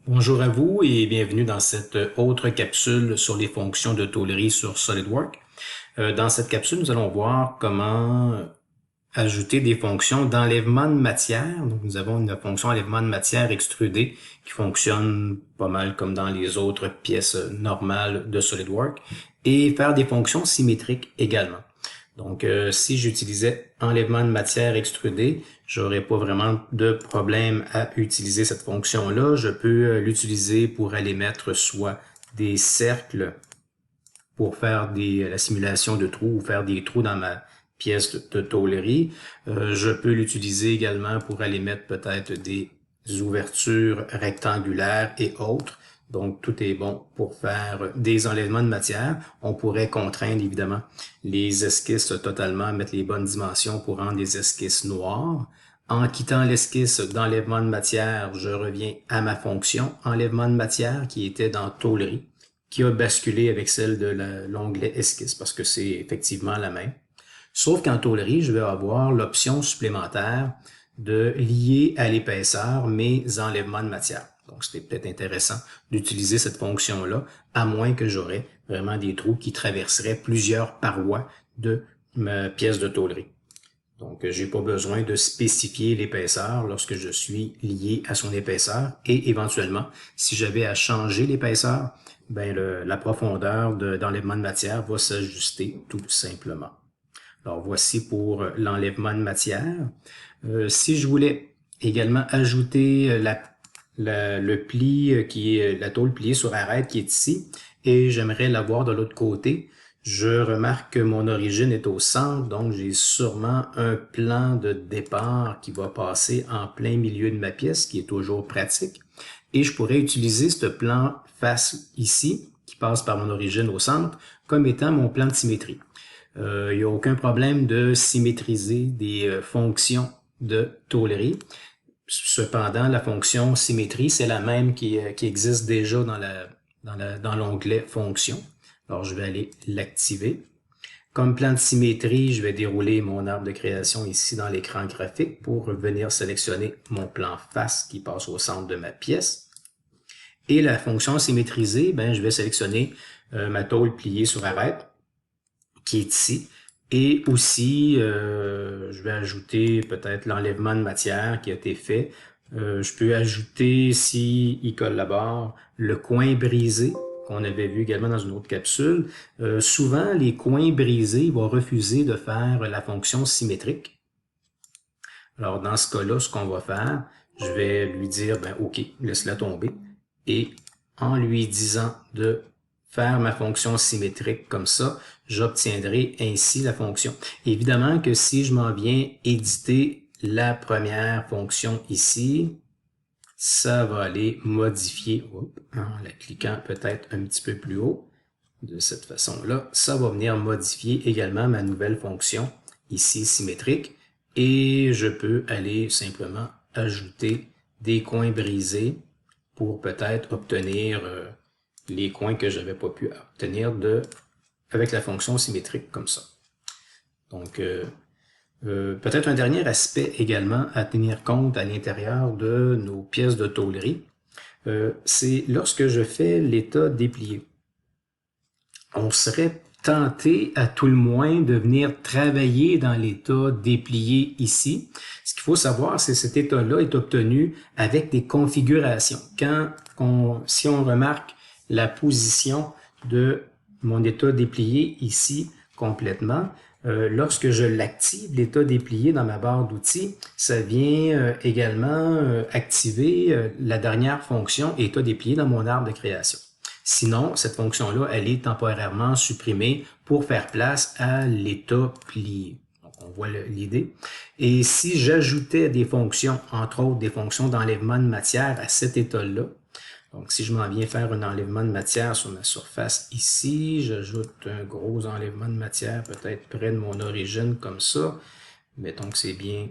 Bonjour à vous et bienvenue dans cette autre capsule sur les fonctions de tôlerie sur SolidWorks. Dans cette capsule, nous allons voir comment ajouter des fonctions d'enlèvement de matière. Donc, nous avons une fonction enlèvement de matière extrudée qui fonctionne pas mal comme dans les autres pièces normales de SolidWorks et faire des fonctions symétriques également. Donc, si j'utilisais enlèvement de matière extrudée, j'aurais pas vraiment de problème à utiliser cette fonction-là. Je peux l'utiliser pour aller mettre soit des cercles pour faire la simulation de trous ou faire des trous dans ma pièce de tôlerie. Je peux l'utiliser également pour aller mettre peut-être des ouvertures rectangulaires et autres. Donc, tout est bon pour faire des enlèvements de matière. On pourrait contraindre, évidemment, les esquisses totalement, mettre les bonnes dimensions pour rendre les esquisses noires. En quittant l'esquisse d'enlèvement de matière, je reviens à ma fonction enlèvement de matière qui était dans tôlerie, qui a basculé avec celle de l'onglet esquisse parce que c'est effectivement la même. Sauf qu'en tôlerie, je vais avoir l'option supplémentaire de lier à l'épaisseur mes enlèvements de matière. Donc, c'était peut-être intéressant d'utiliser cette fonction-là, à moins que j'aurais vraiment des trous qui traverseraient plusieurs parois de ma pièce de tôlerie. Donc, j'ai pas besoin de spécifier l'épaisseur lorsque je suis lié à son épaisseur et éventuellement, si j'avais à changer l'épaisseur, ben la profondeur d'enlèvement de matière va s'ajuster tout simplement. Alors, voici pour l'enlèvement de matière. Si je voulais également ajouter le pli qui est la tôle pliée sur arête qui est ici et j'aimerais l'avoir de l'autre côté, je remarque que mon origine est au centre, donc j'ai sûrement un plan de départ qui va passer en plein milieu de ma pièce, qui est toujours pratique. Et je pourrais utiliser ce plan face ici, qui passe par mon origine au centre, comme étant mon plan de symétrie. Il n'y a aucun problème de symétriser des fonctions de tôlerie. Cependant, la fonction symétrie, c'est la même qui existe déjà dans l'onglet fonction. Alors, je vais aller l'activer. Comme plan de symétrie, je vais dérouler mon arbre de création ici dans l'écran graphique pour venir sélectionner mon plan face qui passe au centre de ma pièce. Et la fonction symétriser, ben, je vais sélectionner ma tôle pliée sur arête qui est ici. Et aussi, je vais ajouter peut-être l'enlèvement de matière qui a été fait. Je peux ajouter, si il collabore, le coin brisé qu'on avait vu également dans une autre capsule. Souvent, les coins brisés vont refuser de faire la fonction symétrique. Alors, dans ce cas-là, ce qu'on va faire, je vais lui dire, ben, OK, laisse-la tomber. Et en lui disant de faire ma fonction symétrique comme ça, j'obtiendrai ainsi la fonction. Évidemment que si je m'en viens éditer la première fonction ici, ça va aller modifier, en la cliquant peut-être un petit peu plus haut, de cette façon-là, ça va venir modifier également ma nouvelle fonction ici symétrique et je peux aller simplement ajouter des coins brisés pour peut-être obtenir les coins que j'avais pas pu obtenir avec la fonction symétrique comme ça. Donc, peut-être un dernier aspect également à tenir compte à l'intérieur de nos pièces de tôlerie, c'est lorsque je fais l'état déplié. On serait tenté à tout le moins de venir travailler dans l'état déplié ici. Ce qu'il faut savoir, c'est que cet état-là est obtenu avec des configurations. Si on remarque la position de mon état déplié ici complètement, lorsque je l'active, l'état déplié dans ma barre d'outils, ça vient également activer la dernière fonction état déplié dans mon arbre de création. Sinon, cette fonction-là, elle est temporairement supprimée pour faire place à l'état plié. Donc, on voit l'idée. Et si j'ajoutais des fonctions, entre autres des fonctions d'enlèvement de matière à cet état-là, donc si je m'en viens faire un enlèvement de matière sur ma surface ici, j'ajoute un gros enlèvement de matière peut-être près de mon origine comme ça. Mettons que c'est bien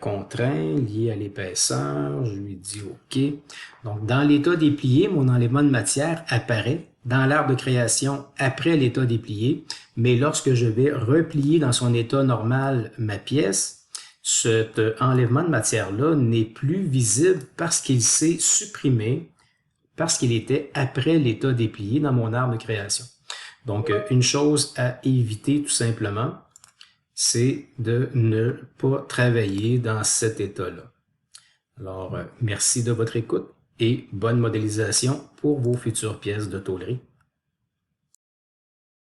contraint, lié à l'épaisseur. Je lui dis OK. Donc, dans l'état déplié, mon enlèvement de matière apparaît dans l'arbre de création après l'état déplié. Mais lorsque je vais replier dans son état normal ma pièce, cet enlèvement de matière-là n'est plus visible parce qu'il s'est supprimé, parce qu'il était après l'état déplié dans mon arbre de création. Donc, une chose à éviter tout simplement, c'est de ne pas travailler dans cet état-là. Alors, merci de votre écoute et bonne modélisation pour vos futures pièces de tôlerie.